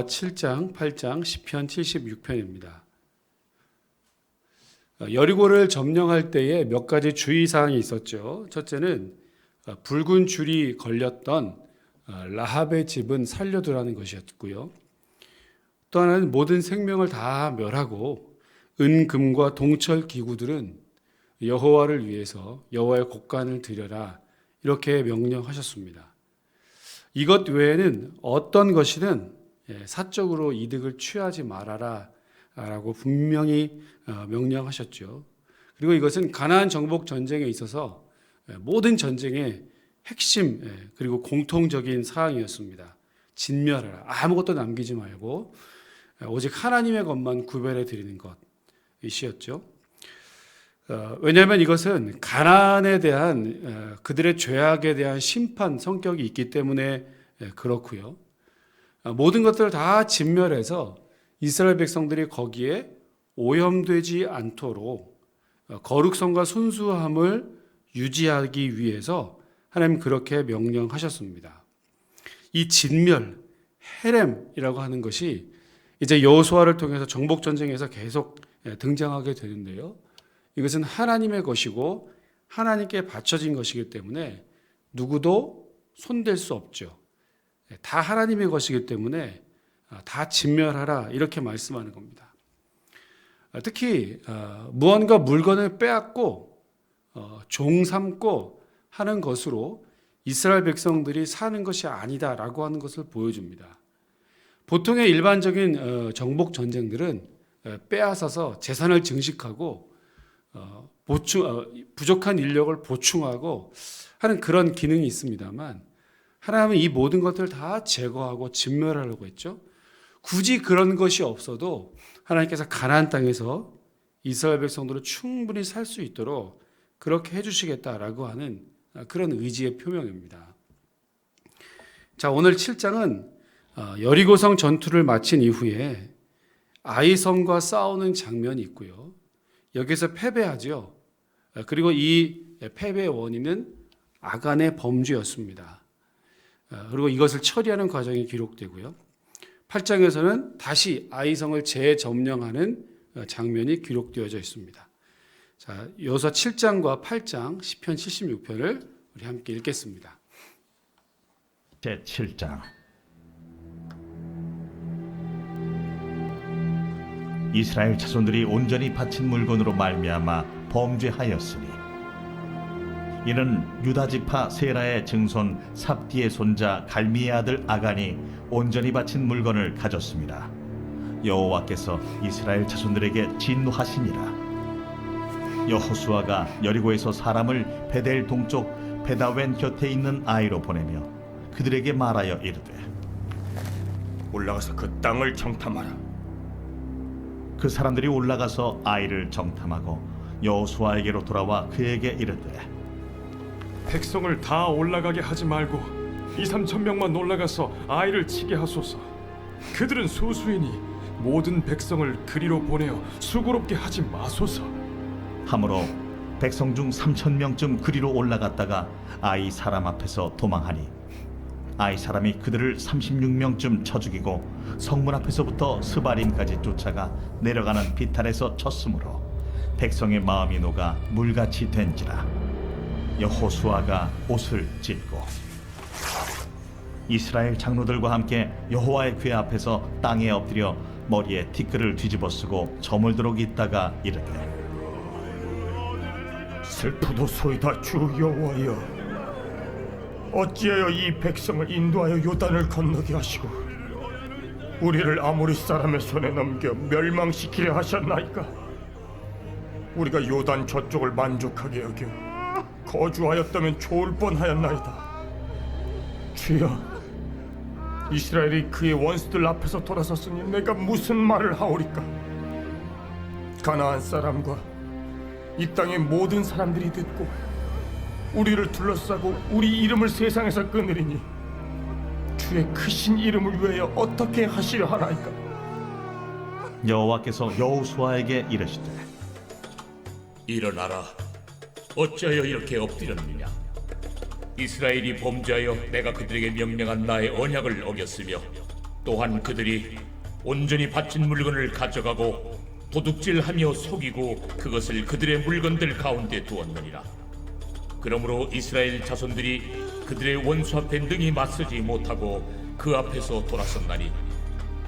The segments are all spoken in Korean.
7장, 8장, 시편 76편입니다. 여리고를 점령할 때에 몇 가지 주의사항이 있었죠. 첫째는 붉은 줄이 걸렸던 라합의 집은 살려두라는 것이었고요. 또 하나는 모든 생명을 다 멸하고 은금과 동철 기구들은 여호와를 위해서 여호와의 곡간을 드려라, 이렇게 명령하셨습니다. 이것 외에는 어떤 것이든 사적으로 이득을 취하지 말아라 라고 분명히 명령하셨죠. 그리고 이것은 가나안 정복 전쟁에 있어서 모든 전쟁의 핵심 그리고 공통적인 사항이었습니다. 진멸하라, 아무것도 남기지 말고 오직 하나님의 것만 구별해 드리는 것이었죠. 왜냐하면 이것은 가나안에 대한 그들의 죄악에 대한 심판 성격이 있기 때문에 그렇고요. 모든 것들을 다 진멸해서 이스라엘 백성들이 거기에 오염되지 않도록 거룩성과 순수함을 유지하기 위해서 하나님 그렇게 명령하셨습니다. 이 진멸, 헤렘이라고 하는 것이 이제 여호수아를 통해서 정복 전쟁에서 계속 등장하게 되는데요. 이것은 하나님의 것이고 하나님께 바쳐진 것이기 때문에 누구도 손댈 수 없죠. 다 하나님의 것이기 때문에 다 진멸하라, 이렇게 말씀하는 겁니다. 특히 무언가 물건을 빼앗고 종 삼고 하는 것으로 이스라엘 백성들이 사는 것이 아니다라고 하는 것을 보여줍니다. 보통의 일반적인 정복 전쟁들은 빼앗아서 재산을 증식하고 부족한 인력을 보충하고 하는 그런 기능이 있습니다만, 하나님은 이 모든 것들을 다 제거하고 진멸하려고 했죠. 굳이 그런 것이 없어도 하나님께서 가나안 땅에서 이스라엘 백성들을 충분히 살 수 있도록 그렇게 해주시겠다라고 하는 그런 의지의 표명입니다. 자, 오늘 7장은 여리고성 전투를 마친 이후에 아이성과 싸우는 장면이 있고요. 여기서 패배하죠. 그리고 이 패배의 원인은 아간의 범죄였습니다. 그리고 이것을 처리하는 과정이 기록되고요. 8장에서는 다시 아이성을 재점령하는 장면이 기록되어져 있습니다. 자, 여호수아 7장과 8장, 시편 76편을 우리 함께 읽겠습니다. 제7장. 이스라엘 자손들이 온전히 바친 물건으로 말미암아 범죄하였으니, 이는 유다 지파 세라의 증손 삽디의 손자 갈미의 아들 아간이 온전히 바친 물건을 가졌습니다. 여호와께서 이스라엘 자손들에게 진노하시니라. 여호수아가 여리고에서 사람을 베델 동쪽 베다웬 곁에 있는 아이로 보내며 그들에게 말하여 이르되, 올라가서 그 땅을 정탐하라. 그 사람들이 올라가서 아이를 정탐하고 여호수아에게로 돌아와 그에게 이르되, 백성을 다 올라가게 하지 말고 2-3천 명만 올라가서 아이를 치게 하소서. 그들은 소수이니 모든 백성을 그리로 보내어 수고롭게 하지 마소서. 하므로 백성 중 3,000명쯤 그리로 올라갔다가 아이 사람 앞에서 도망하니, 아이 사람이 그들을 36명쯤 쳐 죽이고 성문 앞에서부터 스바림까지 쫓아가 내려가는 비탈에서 쳤으므로 백성의 마음이 녹아 물같이 된지라. 여호수아가 옷을 찢고 이스라엘 장로들과 함께 여호와의 궤 앞에서 땅에 엎드려 머리에 티끌을 뒤집어 쓰고 저물도록 있다가 이르되, 슬프도소이다 주 여호와여, 어찌하여 이 백성을 인도하여 요단을 건너게 하시고 우리를 아모리 사람의 손에 넘겨 멸망시키려 하셨나이까? 우리가 요단 저쪽을 만족하게 여겨 거주하였다면 좋을 뻔하였나이다. 주여, 이스라엘이 그의 원수들 앞에서 돌아섰으니 내가 무슨 말을 하오리까? 가나안 사람과 이 땅의 모든 사람들이 듣고 우리를 둘러싸고 우리 이름을 세상에서 끊으리니 주의 크신 이름을 위하여 어떻게 하시려 하나이까? 여호와께서 여호수아에게 이르시되, 일어나라. 어찌하여 이렇게 엎드렸느냐? 이스라엘이 범죄하여 내가 그들에게 명령한 나의 언약을 어겼으며 또한 그들이 온전히 바친 물건을 가져가고 도둑질하며 속이고 그것을 그들의 물건들 가운데 두었느니라. 그러므로 이스라엘 자손들이 그들의 원수 앞에 능히 맞서지 못하고 그 앞에서 돌아섰나니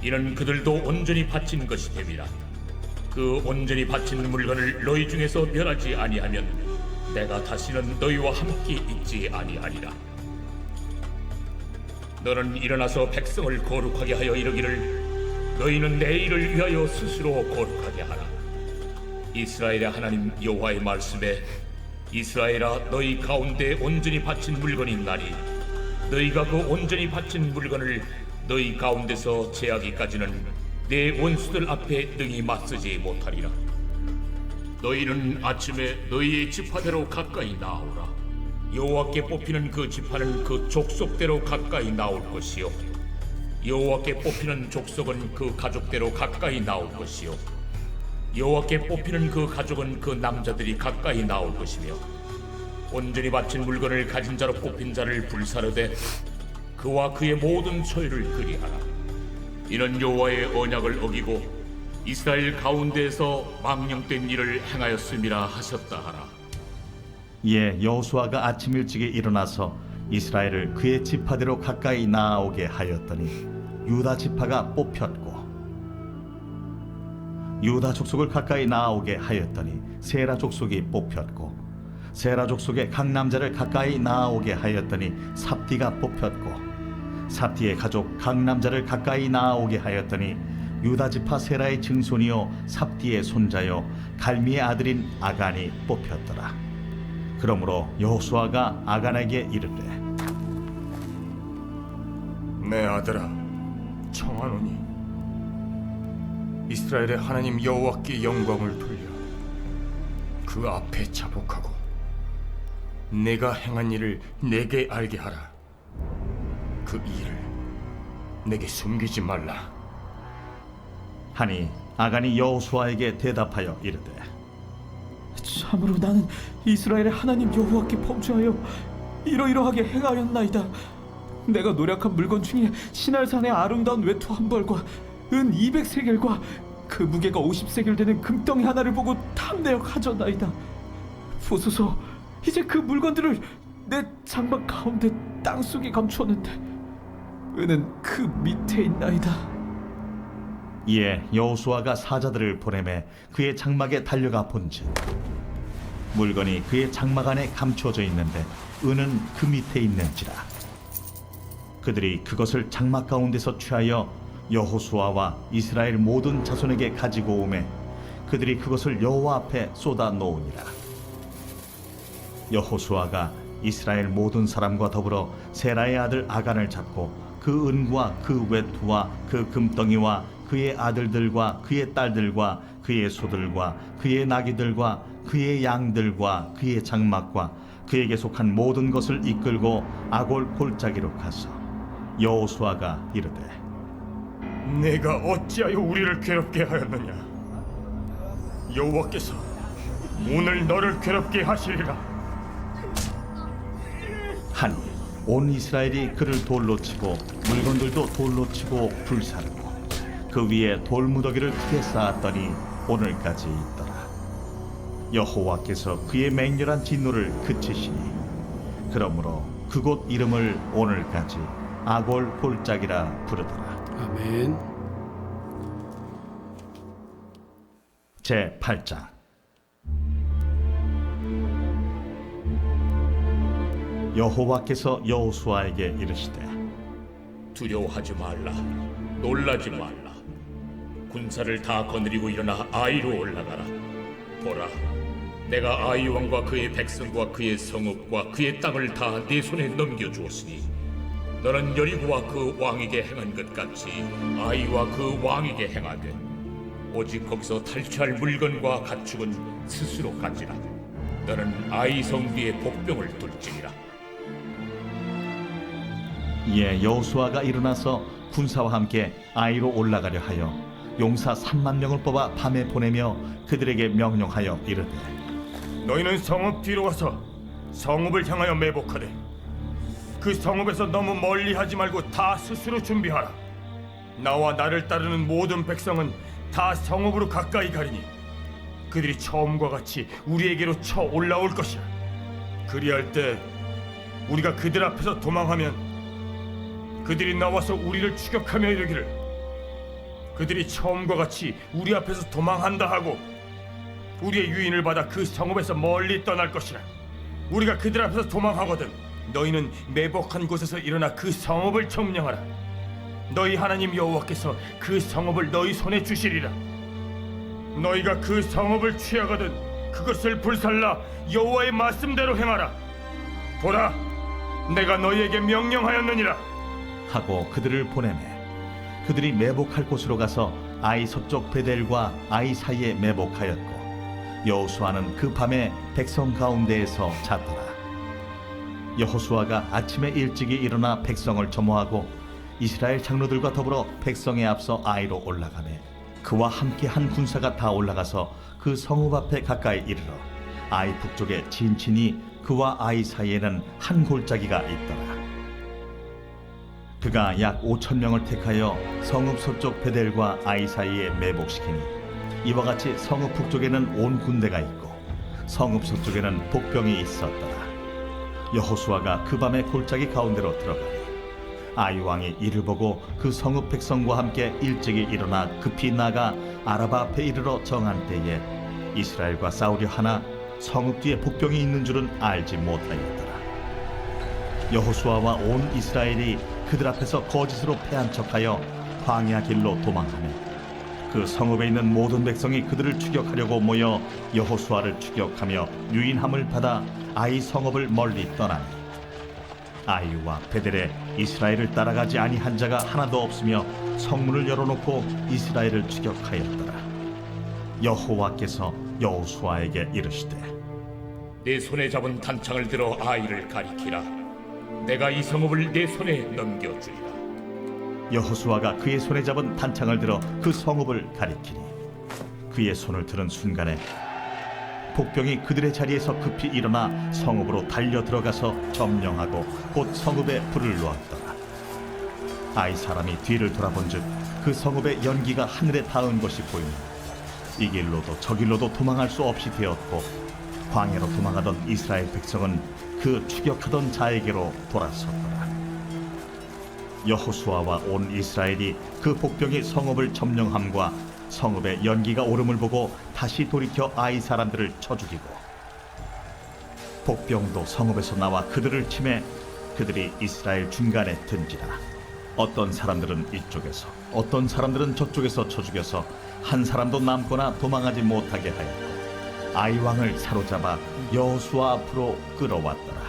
이는 그들도 온전히 바친 것이 됨이라. 그 온전히 바친 물건을 너희 중에서 멸하지 아니하면 내가 다시는 너희와 함께 있지 아니하리라. 너는 일어나서 백성을 거룩하게 하여 이르기를 너희는 내 일을 위하여 스스로 거룩하게 하라. 이스라엘의 하나님 여호와의 말씀에 이스라엘아 너희 가운데 온전히 바친 물건이 있나니 너희가 그 온전히 바친 물건을 너희 가운데서 제하기까지는 내 원수들 앞에 능히 맞서지 못하리라. 너희는 아침에 너희의 지파대로 가까이 나오라. 여호와께 뽑히는 그 지파는 그 족속대로 가까이 나올 것이요 여호와께 뽑히는 족속은 그 가족대로 가까이 나올 것이요 여호와께 뽑히는 그 가족은 그 남자들이 가까이 나올 것이며 온전히 바친 물건을 가진 자로 뽑힌 자를 불사르되 그와 그의 모든 소유를 그리하라. 이는 여호와의 언약을 어기고 이스라엘 가운데에서 망령된 일을 행하였음이라 하셨다 하라. 이에 여호수아가 아침 일찍에 일어나서 이스라엘을 그의 지파대로 가까이 나아오게 하였더니 유다 지파가 뽑혔고 유다 족속을 가까이 나아오게 하였더니 세라 족속이 뽑혔고 세라 족속의 각 남자를 가까이 나아오게 하였더니 삽디가 뽑혔고 삽디의 가족 각 남자를 가까이 나아오게 하였더니 유다 지파 세라의 증손이요 삽디의 손자요 갈미의 아들인 아간이 뽑혔더라. 그러므로 여호수아가 아간에게 이르되 내 아들아, 청하노니 이스라엘의 하나님 여호와께 영광을 돌려 그 앞에 자복하고 내가 행한 일을 내게 알게 하라. 그 일을 내게 숨기지 말라. 하니 아간이 여호수아에게 대답하여 이르되 참으로 나는 이스라엘의 하나님 여호와께 범죄하여 이러이러하게 행하였나이다. 내가 노력한 물건 중에 시날산의 아름다운 외투 한 벌과 은 200세겔과 그 무게가 50세겔 되는 금덩이 하나를 보고 탐내어 가져나이다. 보소서, 이제 그 물건들을 내 장막 가운데 땅속에 감추었는데 은은 그 밑에 있나이다. 이에 여호수아가 사자들을 보내매 그의 장막에 달려가 본즉 물건이 그의 장막 안에 감추어져 있는데 은은 그 밑에 있는지라. 그들이 그것을 장막 가운데서 취하여 여호수아와 이스라엘 모든 자손에게 가지고 오매 그들이 그것을 여호와 앞에 쏟아 놓으니라. 여호수아가 이스라엘 모든 사람과 더불어 세라의 아들 아간을 잡고 그 은과 그 외투와 그 금덩이와 그의 아들들과 그의 딸들과 그의 소들과 그의 나귀들과 그의 양들과 그의 장막과 그에게 속한 모든 것을 이끌고 아골 골짜기로 가서 여호수아가 이르되 내가 어찌하여 우리를 괴롭게 하였느냐? 여호와께서 오늘 너를 괴롭게 하시리라. 하니 온 이스라엘이 그를 돌로 치고 물건들도 돌로 치고 불사르고 그 위에 돌무더기를 크게 쌓았더니 오늘까지 있더라. 여호와께서 그의 맹렬한 진노를 그치시니 그러므로 그곳 이름을 오늘까지 아골 골짜기라 부르더라. 아멘. 제 8장. 여호와께서 여호수아에게 이르시되 두려워하지 말라. 놀라지 말라. 군사를 다 거느리고 일어나 아이로 올라가라. 보라, 내가 아이 왕과 그의 백성과 그의 성읍과 그의 땅을 다 네 손에 넘겨주었으니 너는 여리고와 그 왕에게 행한 것 같이 아이와 그 왕에게 행하되 오직 거기서 탈취할 물건과 가축은 스스로 가지라. 너는 아이 성 뒤에 복병을 둘지니라. 이에 여호수아가 일어나서 군사와 함께 아이로 올라가려 하여 용사 3만 명을 뽑아 밤에 보내며 그들에게 명령하여 이르되 너희는 성읍 뒤로 가서 성읍을 향하여 매복하되 그 성읍에서 너무 멀리 하지 말고 다 스스로 준비하라. 나와 나를 따르는 모든 백성은 다 성읍으로 가까이 가리니 그들이 처음과 같이 우리에게로 쳐 올라올 것이라. 그리할 때 우리가 그들 앞에서 도망하면 그들이 나와서 우리를 추격하며 이르기를 그들이 처음과 같이 우리 앞에서 도망한다 하고 우리의 유인을 받아 그 성읍에서 멀리 떠날 것이라. 우리가 그들 앞에서 도망하거든 너희는 매복한 곳에서 일어나 그 성읍을 점령하라. 너희 하나님 여호와께서 그 성읍을 너희 손에 주시리라. 너희가 그 성읍을 취하거든 그것을 불살라 여호와의 말씀대로 행하라. 보라, 내가 너희에게 명령하였느니라. 하고 그들을 보내매 그들이 매복할 곳으로 가서 아이 서쪽 베델과 아이 사이에 매복하였고 여호수아는 그 밤에 백성 가운데에서 잤더라. 여호수아가 아침에 일찍이 일어나 백성을 점호하고 이스라엘 장로들과 더불어 백성에 앞서 아이로 올라가매 그와 함께 한 군사가 다 올라가서 그 성읍 앞에 가까이 이르러 아이 북쪽에 진친이 그와 아이 사이에는 한 골짜기가 있더라. 그가 약 5,000명을 택하여 성읍 서쪽 베델과 아이 사이에 매복시키니 이와 같이 성읍 북쪽에는 온 군대가 있고 성읍 서쪽에는 복병이 있었더라. 여호수아가 그 밤에 골짜기 가운데로 들어가니 아이 왕이 이를 보고 그 성읍 백성과 함께 일찍이 일어나 급히 나가 아라바 앞에 이르러 정한 때에 이스라엘과 싸우려 하나 성읍 뒤에 복병이 있는 줄은 알지 못하였더라. 여호수아와 온 이스라엘이 그들 앞에서 거짓으로 패한 척하여 광야 길로 도망하며 그 성읍에 있는 모든 백성이 그들을 추격하려고 모여 여호수아를 추격하며 유인함을 받아 아이 성읍을 멀리 떠나니 아이와 베델에 이스라엘을 따라가지 아니한 자가 하나도 없으며 성문을 열어놓고 이스라엘을 추격하였더라. 여호와께서 여호수아에게 이르시되 내 손에 잡은 단창을 들어 아이를 가리키라. 내가 이 성읍을 내 손에 넘겨주리라. 여호수아가 그의 손에 잡은 단창을 들어 그 성읍을 가리키니 그의 손을 드는 순간에 복병이 그들의 자리에서 급히 일어나 성읍으로 달려 들어가서 점령하고 곧 성읍에 불을 놓았더라. 아이 사람이 뒤를 돌아본즉 그 성읍의 연기가 하늘에 닿은 것이 보이니 이 길로도 저 길로도 도망할 수 없이 되었고 광야로 도망하던 이스라엘 백성은 그 추격하던 자에게로 돌아섰더라. 여호수아와 온 이스라엘이 그 복병이 성읍을 점령함과 성읍의 연기가 오름을 보고 다시 돌이켜 아이 사람들을 쳐 죽이고 복병도 성읍에서 나와 그들을 치매 그들이 이스라엘 중간에 든지라. 어떤 사람들은 이쪽에서 어떤 사람들은 저쪽에서 쳐 죽여서 한 사람도 남거나 도망하지 못하게 하였고 아이 왕을 사로잡아 여호수아 앞으로 끌어왔더라.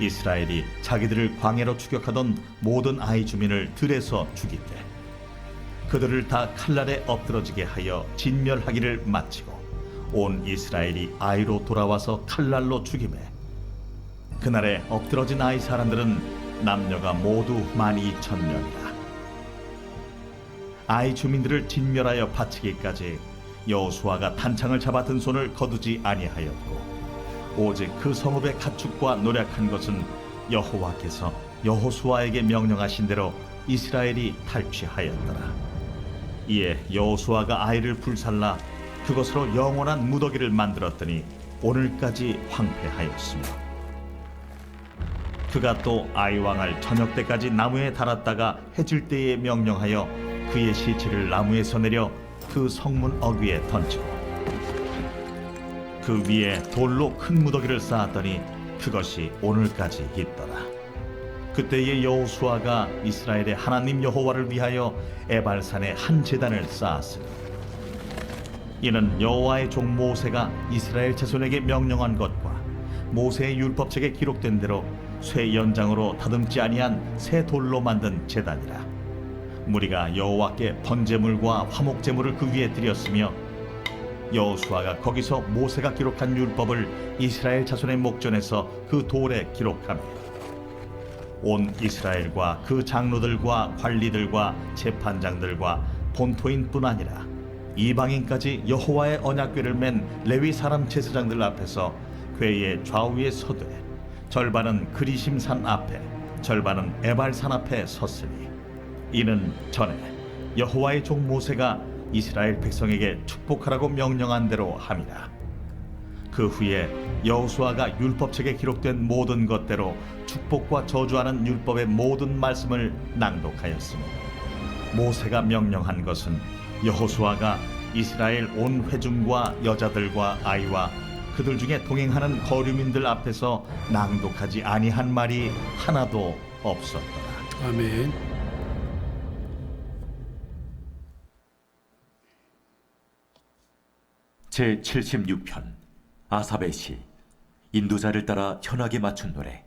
이스라엘이 자기들을 광야로 추격하던 모든 아이 주민을 들에서 죽이되 그들을 다 칼날에 엎드러지게 하여 진멸하기를 마치고 온 이스라엘이 아이로 돌아와서 칼날로 죽이매 그날에 엎드러진 아이 사람들은 남녀가 모두 12,000명이라. 아이 주민들을 진멸하여 바치기까지 여호수아가 단창을 잡아 든 손을 거두지 아니하였고 오직 그 성읍의 가축과 노력한 것은 여호와께서 여호수아에게 명령하신 대로 이스라엘이 탈취하였더라. 이에 여호수아가 아이를 불살라 그것으로 영원한 무더기를 만들었더니 오늘까지 황폐하였으며 그가 또 아이 왕을 저녁 때까지 나무에 달았다가 해질 때에 명령하여 그의 시체를 나무에서 내려 그 성문 어귀에 던지고 그 위에 돌로 큰 무더기를 쌓았더니 그것이 오늘까지 있더라. 그때의 여호수아가 이스라엘의 하나님 여호와를 위하여 에발산에 한 제단을 쌓았으니 이는 여호와의 종 모세가 이스라엘 자손에게 명령한 것과 모세의 율법책에 기록된 대로 쇠 연장으로 다듬지 아니한 새 돌로 만든 제단이라. 무리가 여호와께 번제물과 화목제물을 그 위에 드렸으며 여호수아가 거기서 모세가 기록한 율법을 이스라엘 자손의 목전에서 그 돌에 기록하며 온 이스라엘과 그 장로들과 관리들과 재판장들과 본토인뿐 아니라 이방인까지 여호와의 언약궤를 맨 레위 사람 제사장들 앞에서 궤의 좌우에 서되 절반은 그리심산 앞에 절반은 에발산 앞에 섰으니 이는 전에 여호와의 종 모세가 이스라엘 백성에게 축복하라고 명령한 대로 함이라. 그 후에 여호수아가 율법책에 기록된 모든 것대로 축복과 저주하는 율법의 모든 말씀을 낭독하였으니 모세가 명령한 것은 여호수아가 이스라엘 온 회중과 여자들과 아이와 그들 중에 동행하는 거류민들 앞에서 낭독하지 아니한 말이 하나도 없었더라. 아멘. 제 76편 아삽의 시 인도자를 따라 현악에 맞춘 노래.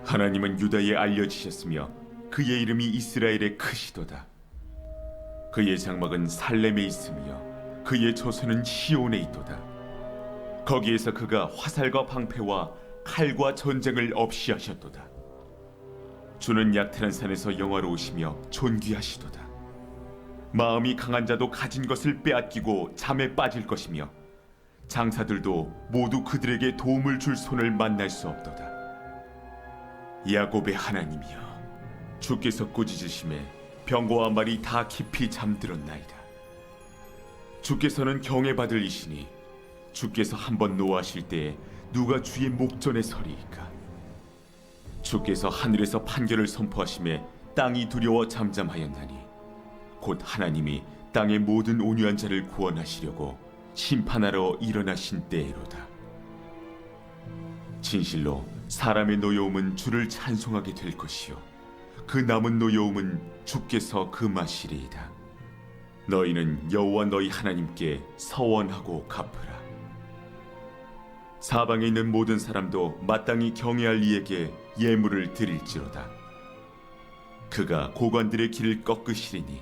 하나님은 유다에 알려지셨으며 그의 이름이 이스라엘에 크시도다. 그의 장막은 살렘에 있으며 그의 처소는 시온에 있도다. 거기에서 그가 화살과 방패와 칼과 전쟁을 없이 하셨도다. 주는 약탈한 산에서 영화로우시며 존귀하시도다. 마음이 강한 자도 가진 것을 빼앗기고 잠에 빠질 것이며 장사들도 모두 그들에게 도움을 줄 손을 만날 수 없도다. 야곱의 하나님이여, 주께서 꾸짖으심에 병거와 말이 다 깊이 잠들었나이다. 주께서는 경외받을 이시니 주께서 한번 노하실 때에 누가 주의 목전에 서리이까. 주께서 하늘에서 판결을 선포하심에 땅이 두려워 잠잠하였나니 곧 하나님이 땅의 모든 온유한 자를 구원하시려고 심판하러 일어나신 때에로다. 진실로 사람의 노여움은 주를 찬송하게 될 것이요 그 남은 노여움은 주께서 금하시리이다. 너희는 여호와 너희 하나님께 서원하고 갚으라. 사방에 있는 모든 사람도 마땅히 경외할 이에게 예물을 드릴지로다. 그가 고관들의 길을 꺾으시리니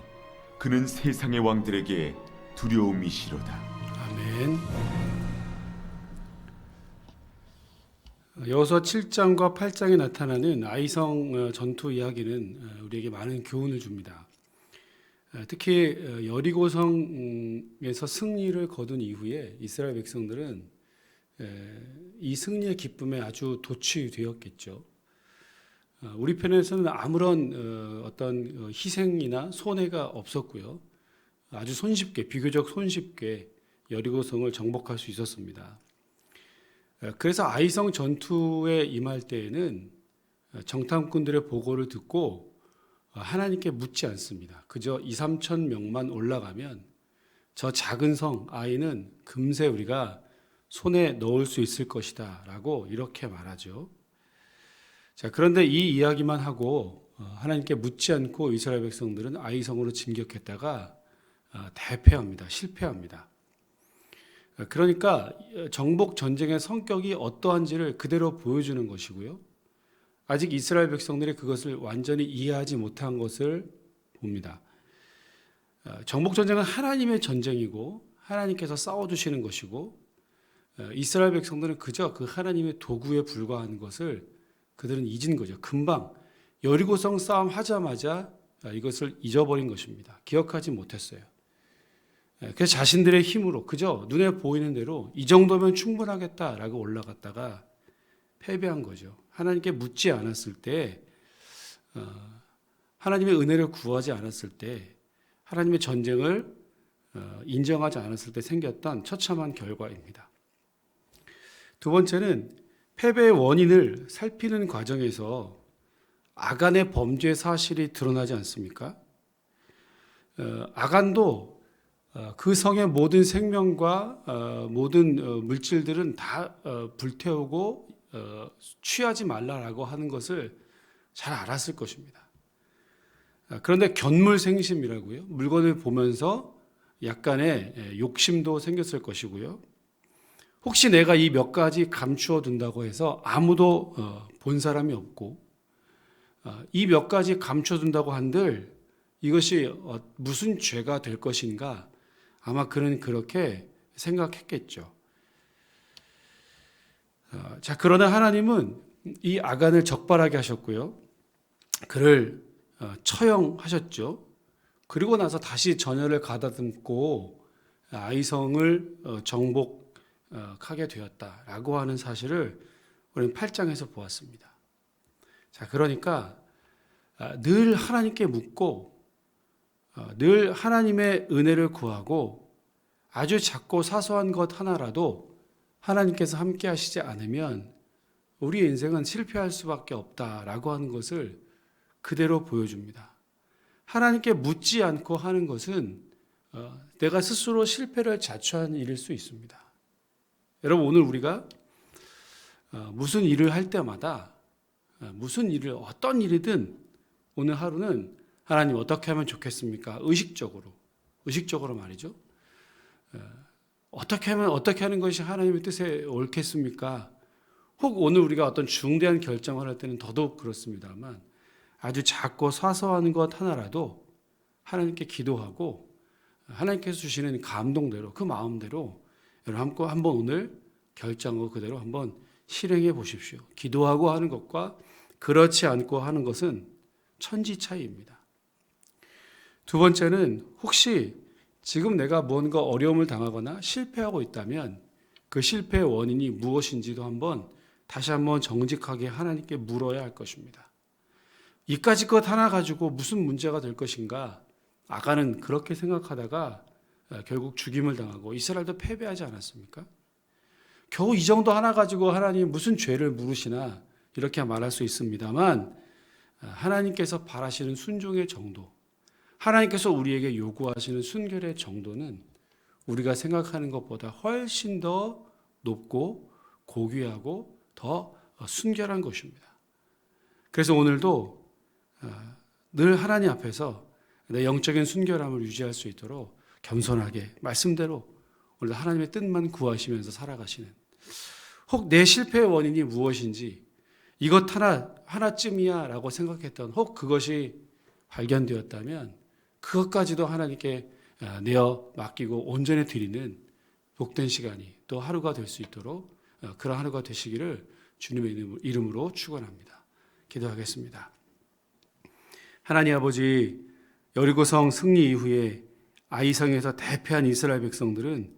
그는 세상의 왕들에게 두려움이시로다. 아멘. 여호수아 7장과 8장에 나타나는 아이성 전투 이야기는 우리에게 많은 교훈을 줍니다. 특히 여리고성에서 승리를 거둔 이후에 이스라엘 백성들은 이 승리의 기쁨에 아주 도취되었겠죠. 우리 편에서는 아무런 어떤 희생이나 손해가 없었고요. 아주 손쉽게, 비교적 손쉽게 여리고성을 정복할 수 있었습니다. 그래서 아이성 전투에 임할 때에는 정탐꾼들의 보고를 듣고 하나님께 묻지 않습니다. 그저 2-3천 명만 올라가면 저 작은 성 아이는 금세 우리가 손에 넣을 수 있을 것이다 라고 이렇게 말하죠. 자, 그런데 이 이야기만 하고 하나님께 묻지 않고 이스라엘 백성들은 아이성으로 진격했다가 대패합니다. 실패합니다. 그러니까 정복 전쟁의 성격이 어떠한지를 그대로 보여주는 것이고요. 아직 이스라엘 백성들이 그것을 완전히 이해하지 못한 것을 봅니다. 정복 전쟁은 하나님의 전쟁이고 하나님께서 싸워주시는 것이고 이스라엘 백성들은 그저 그 하나님의 도구에 불과한 것을 그들은 잊은 거죠. 금방 여리고성 싸움 하자마자 이것을 잊어버린 것입니다. 기억하지 못했어요. 그래서 자신들의 힘으로 그저 눈에 보이는 대로 이 정도면 충분하겠다라고 올라갔다가 패배한 거죠. 하나님께 묻지 않았을 때, 하나님의 은혜를 구하지 않았을 때, 하나님의 전쟁을 인정하지 않았을 때 생겼던 처참한 결과입니다. 두 번째는 패배의 원인을 살피는 과정에서 아간의 범죄 사실이 드러나지 않습니까? 아간도 그 성의 모든 생명과 모든 물질들은 다 불태우고 취하지 말라라고 하는 것을 잘 알았을 것입니다. 그런데 견물생심이라고요. 물건을 보면서 약간의 욕심도 생겼을 것이고요. 혹시 내가 이 몇 가지 감추어 둔다고 해서 아무도 본 사람이 없고 이 몇 가지 감춰 둔다고 한들 이것이 무슨 죄가 될 것인가 아마 그는 그렇게 생각했겠죠. 자, 그러나 하나님은 이 아간을 적발하게 하셨고요. 그를 처형하셨죠. 그리고 나서 다시 전열을 가다듬고 아이성을 정복하게 되었다라고 하는 사실을 우리는 8장에서 보았습니다. 자, 그러니까 늘 하나님께 묻고 늘 하나님의 은혜를 구하고 아주 작고 사소한 것 하나라도 하나님께서 함께 하시지 않으면 우리의 인생은 실패할 수밖에 없다라고 하는 것을 그대로 보여줍니다. 하나님께 묻지 않고 하는 것은 내가 스스로 실패를 자초하는 일일 수 있습니다. 여러분, 오늘 우리가 무슨 일을 할 때마다 무슨 일을 어떤 일이든 오늘 하루는 하나님 어떻게 하면 좋겠습니까? 의식적으로 말이죠. 어떻게 하는 것이 하나님의 뜻에 옳겠습니까? 혹 오늘 우리가 어떤 중대한 결정을 할 때는 더더욱 그렇습니다만 아주 작고 사소한 것 하나라도 하나님께 기도하고 하나님께서 주시는 감동대로 그 마음대로 여러분 한번 오늘 결정하고 그대로 한번 실행해 보십시오. 기도하고 하는 것과 그렇지 않고 하는 것은 천지 차이입니다. 두 번째는 혹시 지금 내가 뭔가 어려움을 당하거나 실패하고 있다면 그 실패의 원인이 무엇인지도 다시 한번 정직하게 하나님께 물어야 할 것입니다. 이까짓 것 하나 가지고 무슨 문제가 될 것인가? 아가는 그렇게 생각하다가 결국 죽임을 당하고 이스라엘도 패배하지 않았습니까? 겨우 이 정도 하나 가지고 하나님 무슨 죄를 물으시나 이렇게 말할 수 있습니다만 하나님께서 바라시는 순종의 정도, 하나님께서 우리에게 요구하시는 순결의 정도는 우리가 생각하는 것보다 훨씬 더 높고 고귀하고 더 순결한 것입니다. 그래서 오늘도 늘 하나님 앞에서 내 영적인 순결함을 유지할 수 있도록 겸손하게 말씀대로 오늘 하나님의 뜻만 구하시면서 살아가시는, 혹 내 실패의 원인이 무엇인지 이것 하나쯤이야 라고 생각했던 혹 그것이 발견되었다면 그것까지도 하나님께 내어 맡기고 온전히 드리는 복된 시간이 또 하루가 될 수 있도록 그런 하루가 되시기를 주님의 이름으로 축원합니다. 기도하겠습니다. 하나님 아버지, 여리고성 승리 이후에 아이성에서 대패한 이스라엘 백성들은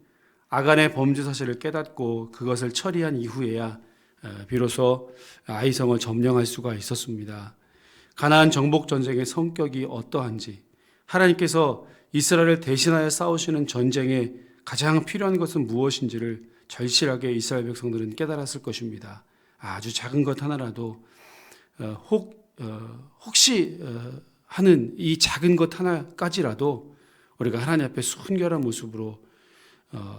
아간의 범죄 사실을 깨닫고 그것을 처리한 이후에야 비로소 아이성을 점령할 수가 있었습니다. 가나안 정복 전쟁의 성격이 어떠한지, 하나님께서 이스라엘을 대신하여 싸우시는 전쟁에 가장 필요한 것은 무엇인지를 절실하게 이스라엘 백성들은 깨달았을 것입니다. 아주 작은 것 하나라도 혹시 하는 이 작은 것 하나까지라도 우리가 하나님 앞에 순결한 모습으로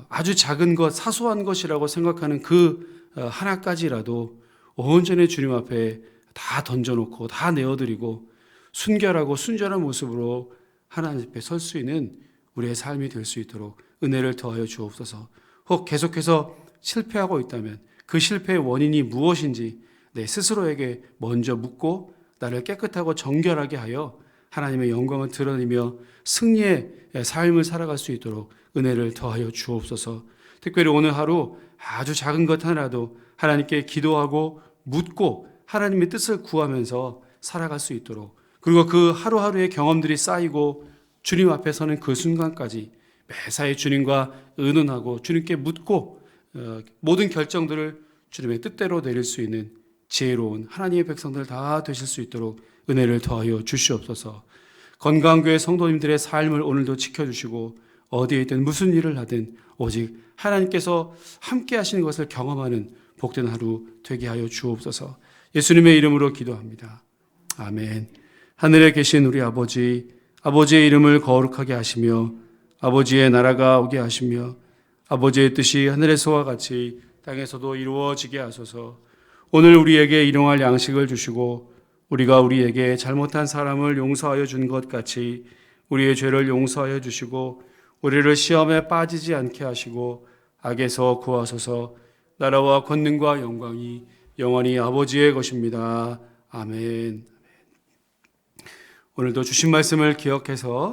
아주 작은 것, 사소한 것이라고 생각하는 그 하나까지라도 온전히 주님 앞에 다 던져놓고 다 내어드리고 순결하고 순전한 모습으로 하나님 앞에 설 수 있는 우리의 삶이 될 수 있도록 은혜를 더하여 주옵소서. 혹 계속해서 실패하고 있다면 그 실패의 원인이 무엇인지 내 스스로에게 먼저 묻고 나를 깨끗하고 정결하게 하여 하나님의 영광을 드러내며 승리의 삶을 살아갈 수 있도록 은혜를 더하여 주옵소서. 특별히 오늘 하루 아주 작은 것 하나라도 하나님께 기도하고 묻고 하나님의 뜻을 구하면서 살아갈 수 있도록, 그리고 그 하루하루의 경험들이 쌓이고 주님 앞에 서는 그 순간까지 매사에 주님과 의논하고 주님께 묻고 모든 결정들을 주님의 뜻대로 내릴 수 있는 지혜로운 하나님의 백성들 다 되실 수 있도록 은혜를 더하여 주시옵소서. 건강교회 성도님들의 삶을 오늘도 지켜주시고 어디에 있든 무슨 일을 하든 오직 하나님께서 함께 하시는 것을 경험하는 복된 하루 되게 하여 주옵소서. 예수님의 이름으로 기도합니다. 아멘. 하늘에 계신 우리 아버지, 아버지의 이름을 거룩하게 하시며 아버지의 나라가 오게 하시며 아버지의 뜻이 하늘에서와 같이 땅에서도 이루어지게 하소서. 오늘 우리에게 일용할 양식을 주시고 우리가 우리에게 잘못한 사람을 용서하여 준 것 같이 우리의 죄를 용서하여 주시고 우리를 시험에 빠지지 않게 하시고 악에서 구하소서. 나라와 권능과 영광이 영원히 아버지의 것입니다. 아멘. 오늘도 주신 말씀을 기억해서